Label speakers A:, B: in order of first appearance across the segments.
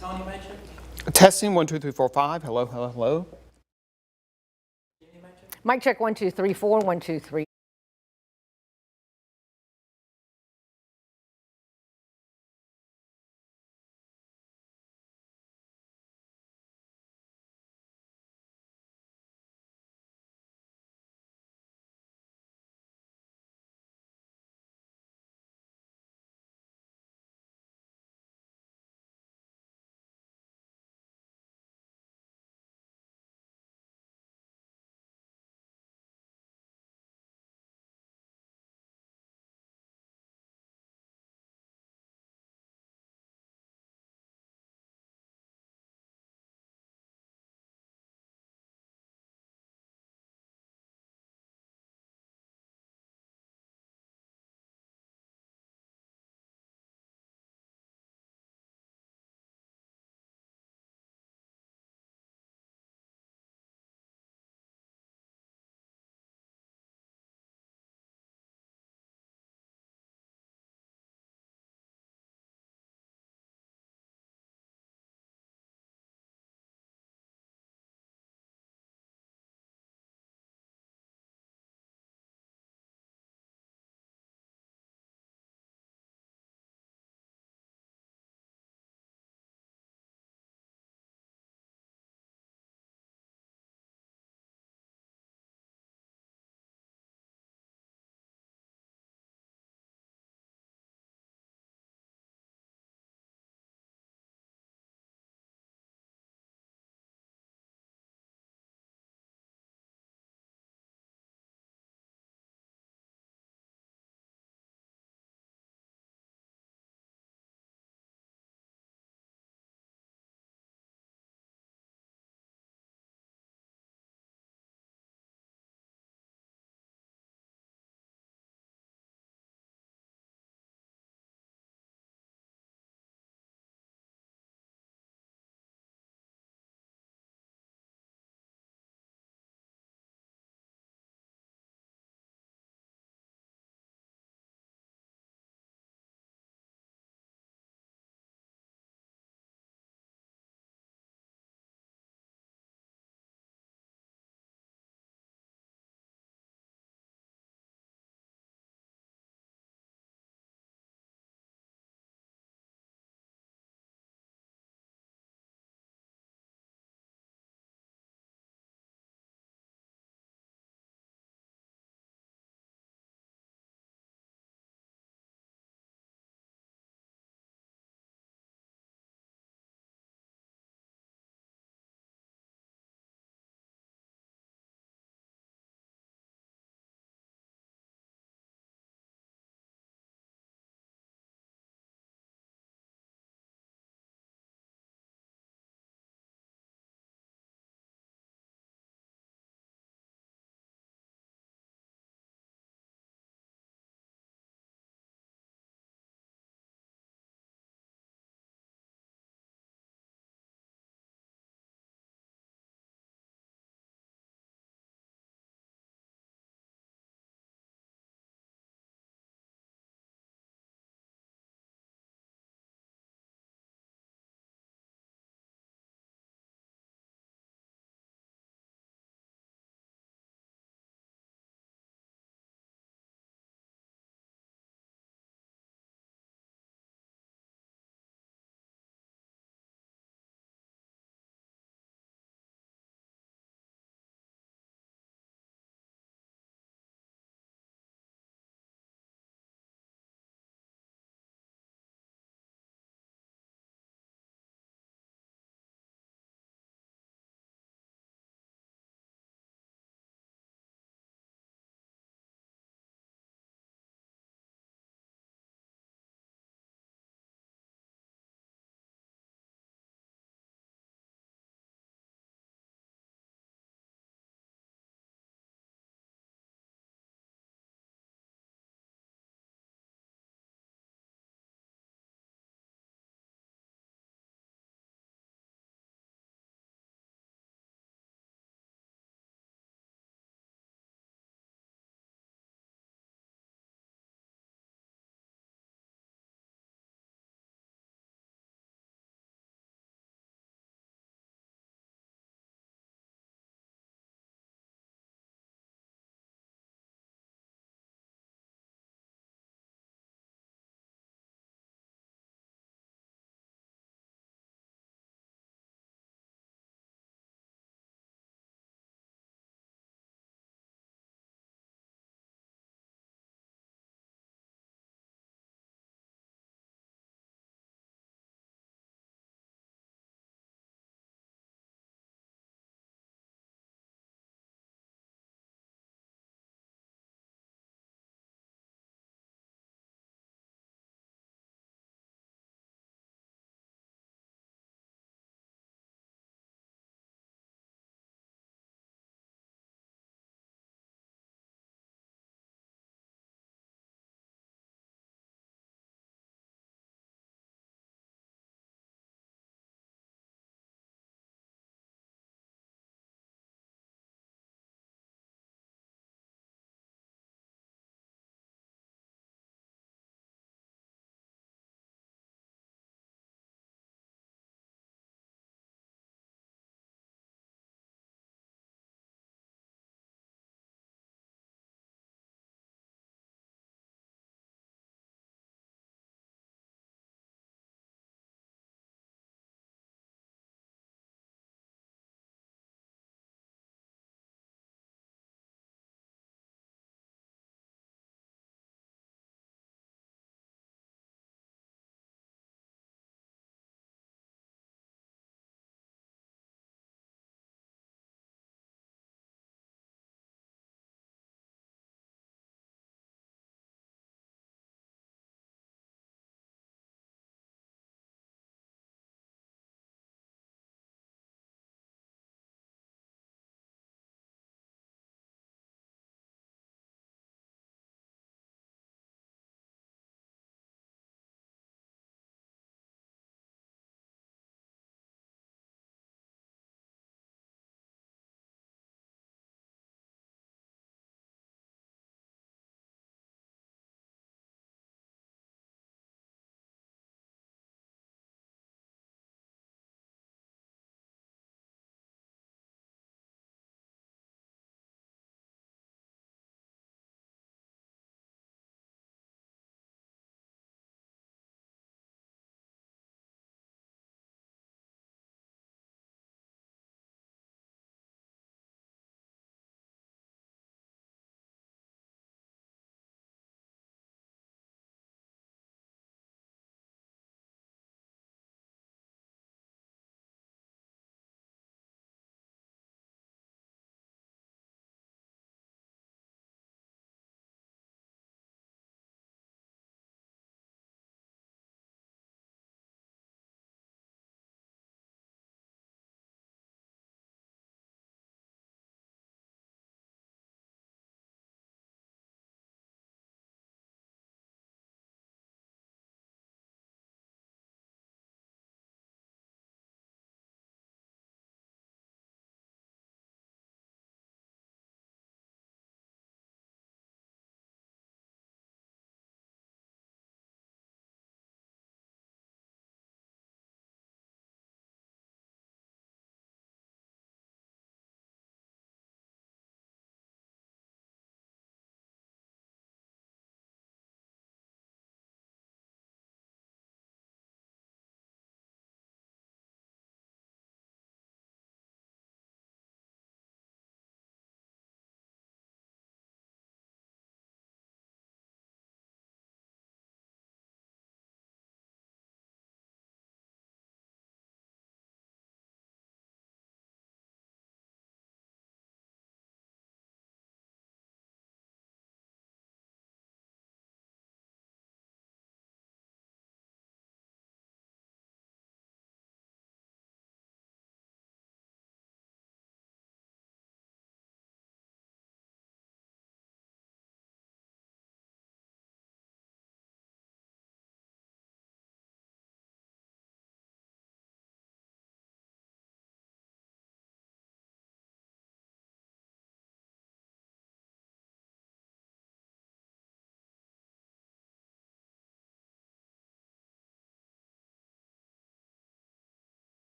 A: Tony Matrix?
B: Testing 1 2 3 4 5. Hello, hello, hello.
C: Mic check 1 2 3 4 1 2 3.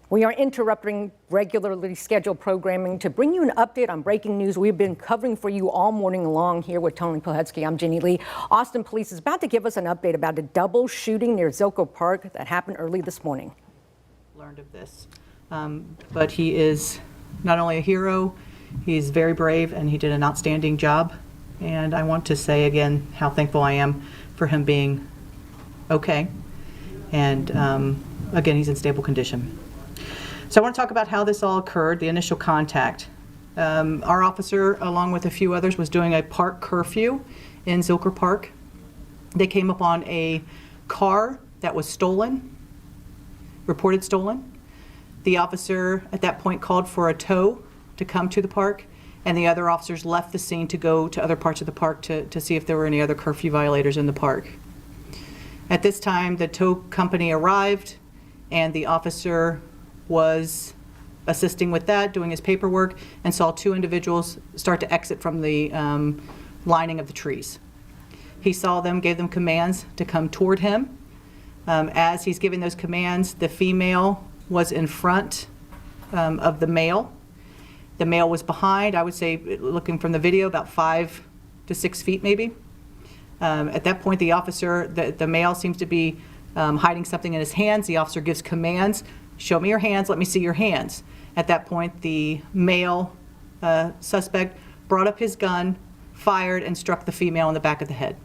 C: We are interrupting regularly scheduled programming to bring you an update on breaking news we've been covering for you all morning long here with Tony Pohetsky. I'm Jenny Lee. Austin Police is about to give us an update about a double shooting near Zilker Park that happened early this morning.
A: Learned of this, but he is not only a hero, he's very brave, and he did an outstanding job. And I want to say again how thankful I am for him being okay. And again, he's in stable condition. So I want to talk about how this all occurred, the initial contact. Our officer, along with a few others, was doing a park curfew in Zilker Park. They came upon a car that was stolen, reported stolen. The officer at that point called for a tow to come to the park, and the other officers left the scene to go to other parts of the park to see if there were any other curfew violators in the park. At this time, the tow company arrived, and the officer was assisting with that, doing his paperwork, and saw two individuals start to exit from the lining of the trees. He saw them, gave them commands to come toward him. As he's giving those commands, the female was in front of the male. The male was behind, I would say, looking from the video, about 5 to 6 feet maybe. At that point, the officer, the male seems to be hiding something in his hands. The officer gives commands, show me your hands, let me see your hands. At that point, the male suspect brought up his gun, fired, and struck the female in the back of the head.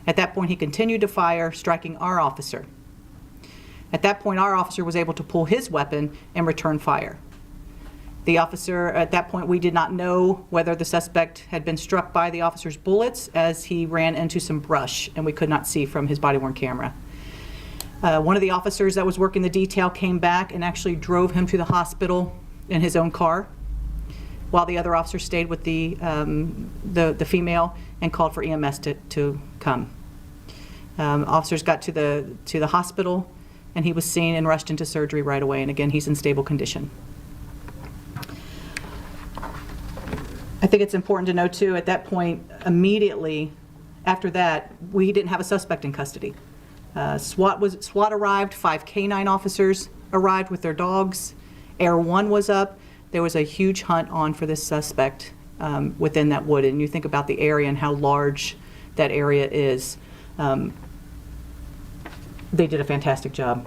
A: At that point, he continued to fire, striking our officer. At that point, our officer was able to pull his weapon and return fire. The officer, at that point, we did not know whether the suspect had been struck by the officer's bullets, as he ran into some brush and we could not see from his body-worn camera. One of the officers that was working the detail came back and actually drove him to the hospital in his own car, while the other officer stayed with the female and called for EMS to come. Officers got to the hospital, and he was seen and rushed into surgery right away, and again, he's in stable condition. I think it's important to know too, at that point, immediately after that, we didn't have a suspect in custody. SWAT arrived, 5 canine officers arrived with their dogs. Air 1 was up. There was a huge hunt on for this suspect within that wood, and you think about the area and how large that area is. They did a fantastic job.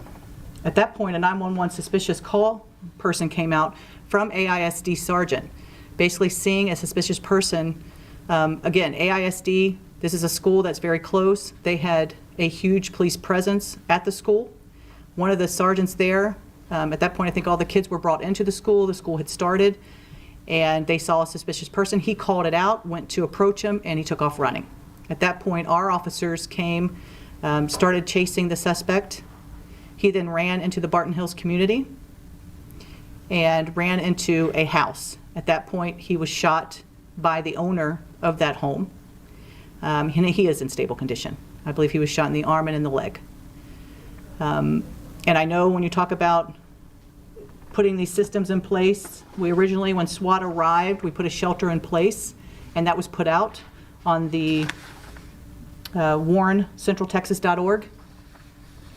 A: At that point, a 911 suspicious call person came out from AISD sergeant, basically seeing a suspicious person. Again, AISD, this is a school that's very close. They had a huge police presence at the school. One of the sergeants there, at that point, I think all the kids were brought into the school had started, and they saw a suspicious person. He called it out, went to approach him, and he took off running. At that point, our officers came, started chasing the suspect. He then ran into the Barton Hills community and ran into a house. At that point, he was shot by the owner of that home. He is in stable condition. I believe he was shot in the arm and in the leg. And I know when you talk about putting these systems in place, we originally, when SWAT arrived, we put a shelter in place, and that was put out on the warncentraltexas.org.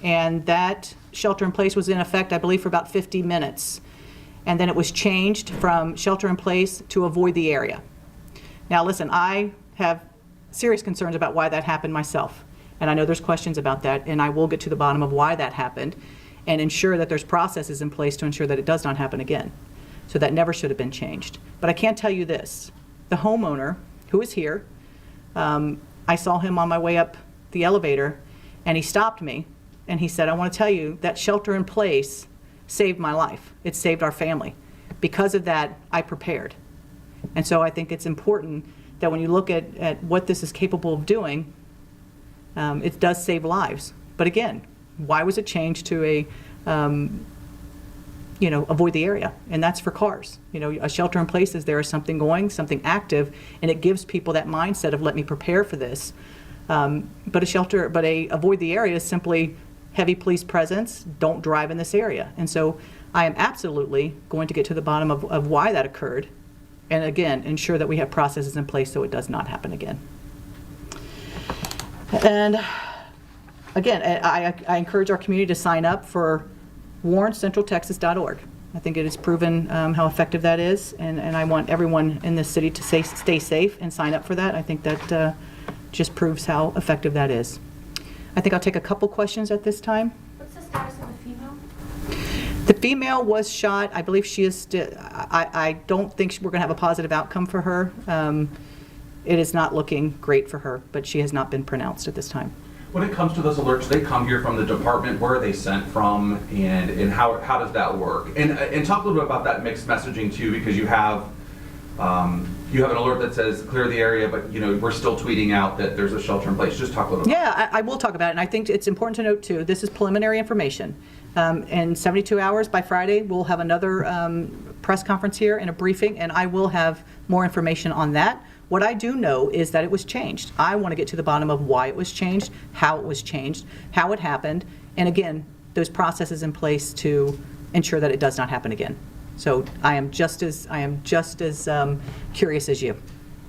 A: And that shelter in place was in effect, I believe, for about 50 minutes. And then it was changed from shelter in place to avoid the area. Now listen, I have serious concerns about why that happened myself. And I know there's questions about that, and I will get to the bottom of why that happened and ensure that there's processes in place to ensure that it does not happen again. So that never should have been changed. But I can tell you this, the homeowner who is here, I saw him on my way up the elevator, and he stopped me and he said, I want to tell you that shelter in place saved my life. It saved our family. Because of that, I prepared. And so I think it's important that when you look at what this is capable of doing, it does save lives. But again, why was it changed to a, avoid the area? And that's for cars. A shelter in place is there is something going, something active, and it gives people that mindset of let me prepare for this. But a avoid the area is simply heavy police presence, don't drive in this area. And so I am absolutely going to get to the bottom of why that occurred. And again, ensure that we have processes in place so it does not happen again. And again, I encourage our community to sign up for warncentraltexas.org. I think it has proven how effective that is, and I want everyone in this city to stay safe and sign up for that. I think that just proves how effective that is. I think I'll take a couple questions at this time.
D: What's the status of the female?
A: The female was shot. I believe she is still, I don't think we're going to have a positive outcome for her. It is not looking great for her, but she has not been pronounced at this time.
E: When it comes to those alerts, they come here from the department. Where are they sent from, and how does that work? And talk a little bit about that mixed messaging too, because you have an alert that says clear the area, but we're still tweeting out that there's a shelter in place. Just talk a little bit.
A: Yeah, I will talk about it, and I think it's important to note too, this is preliminary information. In 72 hours by Friday, we'll have another press conference here and a briefing, and I will have more information on that. What I do know is that it was changed. I want to get to the bottom of why it was changed, how it was changed, how it happened, and again, those processes in place to ensure that it does not happen again. So I am just as curious as you.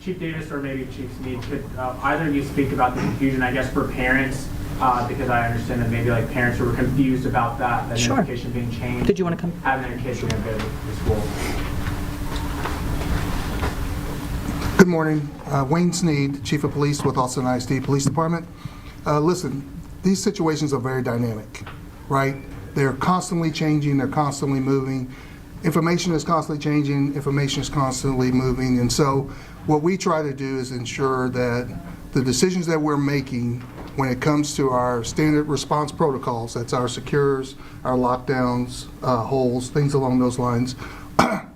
F: Chief Davis or maybe Chief Sneed, could either of you speak about the confusion, I guess, for parents, because I understand that maybe like parents who were confused about that
A: Sure.
F: notification being changed.
A: Did you want to come?
F: Having their kids going to go to school.
G: Good morning. Wayne Sneed, Chief of Police with Austin ISD Police Department. Listen, these situations are very dynamic, right? They're constantly changing, they're constantly moving. Information is constantly changing, information is constantly moving, and so what we try to do is ensure that the decisions that we're making when it comes to our standard response protocols, that's our secures, our lockdowns, holes, things along those lines,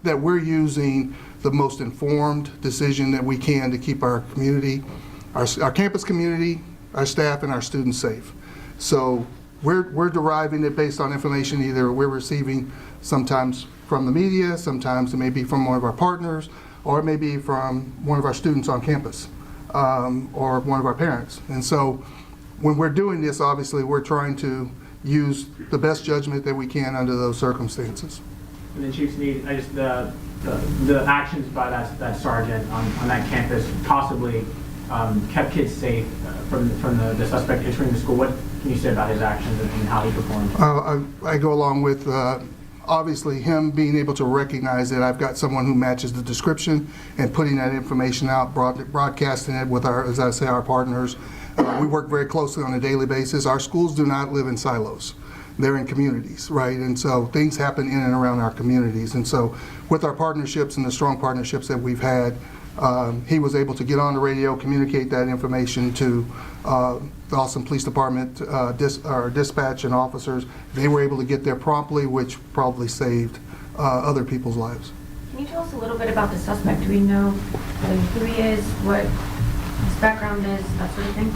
G: that we're using the most informed decision that we can to keep our community, our campus community, our staff, and our students safe. So we're deriving it based on information either we're receiving sometimes from the media, sometimes it may be from one of our partners, or it may be from one of our students on campus, or one of our parents. And so when we're doing this, obviously we're trying to use the best judgment that we can under those circumstances.
F: And then Chief Sneed, I just the actions by that sergeant on that campus possibly kept kids safe from the suspect entering the school. What can you say about his actions and how he performed?
G: I go along with obviously him being able to recognize that I've got someone who matches the description and putting that information out, broadcasting it with our, as I say, our partners. We work very closely on a daily basis. Our schools do not live in silos. They're in communities, right? And so things happen in and around our communities. And so with our partnerships and the strong partnerships that we've had, he was able to get on the radio, communicate that information to the Austin Police Department, our dispatch and officers. They were able to get there promptly, which probably saved other people's lives.
D: Can you tell us a little bit about the suspect? Do we know who he is, what his background is, that sort of thing?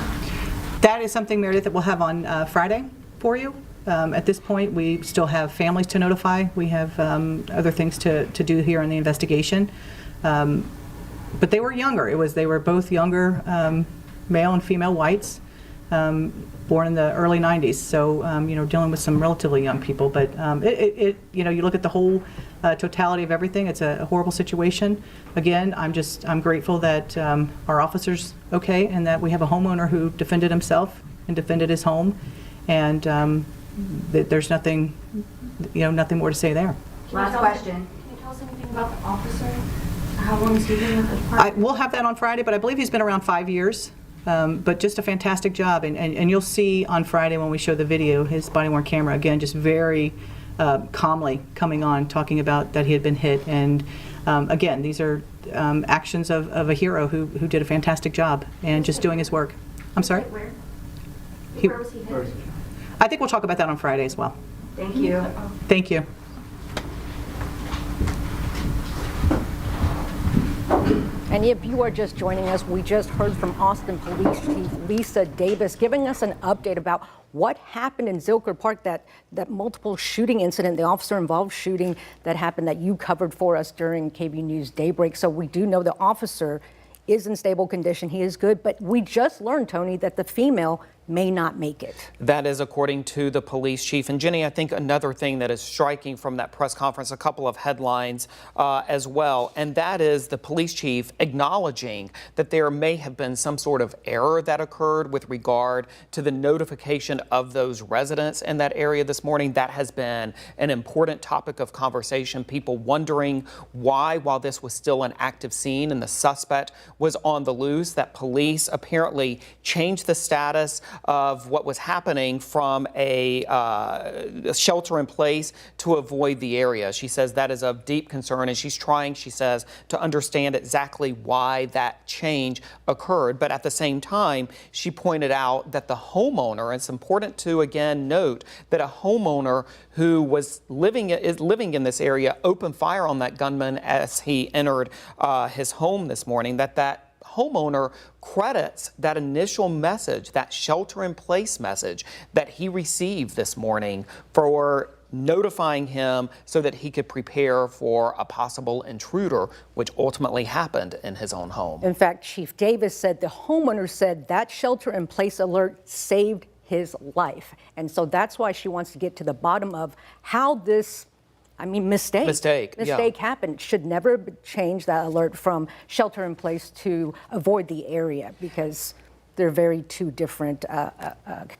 A: That is something, Meredith, that we'll have on Friday for you. At this point, we still have families to notify. We have other things to do here in the investigation. But they were younger. They were both younger, male and female whites, born in the early 90s. So, dealing with some relatively young people. But you look at the whole totality of everything. It's a horrible situation. Again, I'm grateful that our officer's okay and that we have a homeowner who defended himself and defended his home. And there's nothing more to say there.
D: Last question. Can you tell us anything about the officer? How long has he been with the department?
A: We'll have that on Friday, but I believe he's been around 5 years. But just a fantastic job. And you'll see on Friday when we show the video, his body-worn camera, again, just very calmly coming on, talking about that he had been hit. And again, these are actions of a hero who did a fantastic job and just doing his work. I'm sorry?
D: Where?
A: He-
D: Where was he hit?
A: I think we'll talk about that on Friday as well.
D: Thank you.
A: Thank you.
C: And if you are just joining us, we just heard from Austin Police Chief Lisa Davis giving us an update about what happened in Zilker Park, that multiple shooting incident, the officer-involved shooting that happened that you covered for us during KB News Daybreak. So we do know the officer is in stable condition. He is good. But we just learned, Tony, that the female may not make it.
B: That is according to the police chief. And Jenny, I think another thing that is striking from that press conference, a couple of headlines as well, and that is the police chief acknowledging that there may have been some sort of error that occurred with regard to the notification of those residents in that area this morning. That has been an important topic of conversation. People wondering why, while this was still an active scene and the suspect was on the loose, that police apparently changed the status of what was happening from a shelter in place to avoid the area. She says that is of deep concern, and she's trying, she says, to understand exactly why that change occurred. But at the same time, she pointed out that the homeowner, and it's important to again note that a homeowner who is living in this area opened fire on that gunman as he entered his home this morning, that homeowner credits that initial message, that shelter-in-place message that he received this morning for notifying him so that he could prepare for a possible intruder, which ultimately happened in his own home.
C: In fact, Chief Davis said the homeowner said that shelter-in-place alert saved his life. And so that's why she wants to get to the bottom of how this mistake happened. Should never change that alert from shelter in place to avoid the area, because they're very two different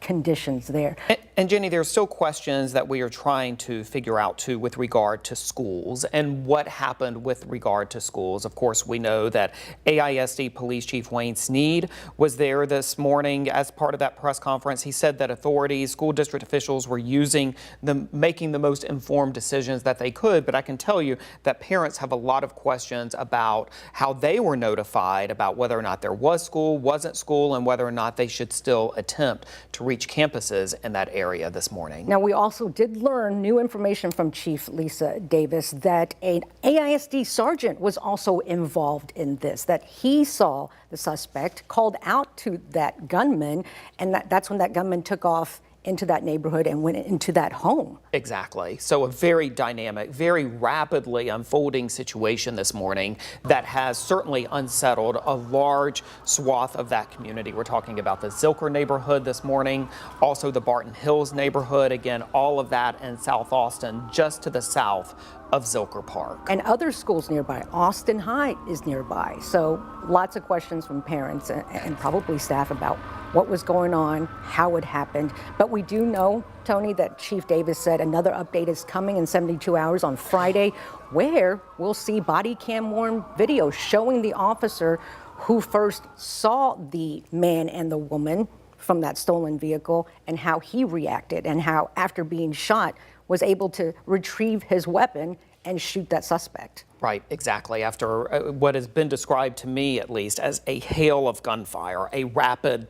C: conditions there.
B: And Jenny, there's still questions that we are trying to figure out too with regard to schools and what happened with regard to schools. Of course, we know that AISD Police Chief Wayne Sneed was there this morning as part of that press conference. He said that authorities, school district officials were making the most informed decisions that they could. But I can tell you that parents have a lot of questions about how they were notified about whether or not there was school, wasn't school, and whether or not they should still attempt to reach campuses in that area this morning.
C: Now, we also did learn new information from Chief Lisa Davis that an AISD sergeant was also involved in this, that he saw the suspect, called out to that gunman, and that's when that gunman took off into that neighborhood and went into that home.
B: Exactly. So a very dynamic, very rapidly unfolding situation this morning that has certainly unsettled a large swath of that community. We're talking about the Zilker neighborhood this morning, also the Barton Hills neighborhood, again, all of that in South Austin, just to the south of Zilker Park.
C: And other schools nearby. Austin High is nearby. So lots of questions from parents and probably staff about what was going on, how it happened. But we do know, Tony, that Chief Davis said another update is coming in 72 hours on Friday, where we'll see body cam worn video showing the officer who first saw the man and the woman from that stolen vehicle and how he reacted, and how after being shot was able to retrieve his weapon and shoot that suspect.
B: Right, exactly. After what has been described to me, at least, as a hail of gunfire, a rapid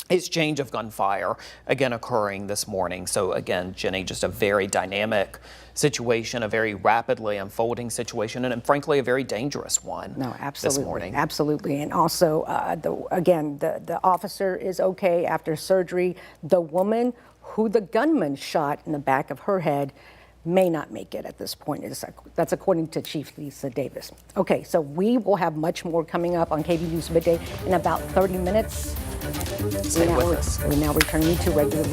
B: exchange of gunfire, again, occurring this morning. So again, Jenny, just a very dynamic situation, a very rapidly unfolding situation, and frankly, a very dangerous one.
C: No, absolutely.
B: This morning.
C: Absolutely. And also, the officer is okay after surgery. The woman who the gunman shot in the back of her head may not make it at this point. That's according to Chief Lisa Davis. Okay, so we will have much more coming up on KB News Midday in about 30 minutes.
B: Stay with us.
C: We now return you to regular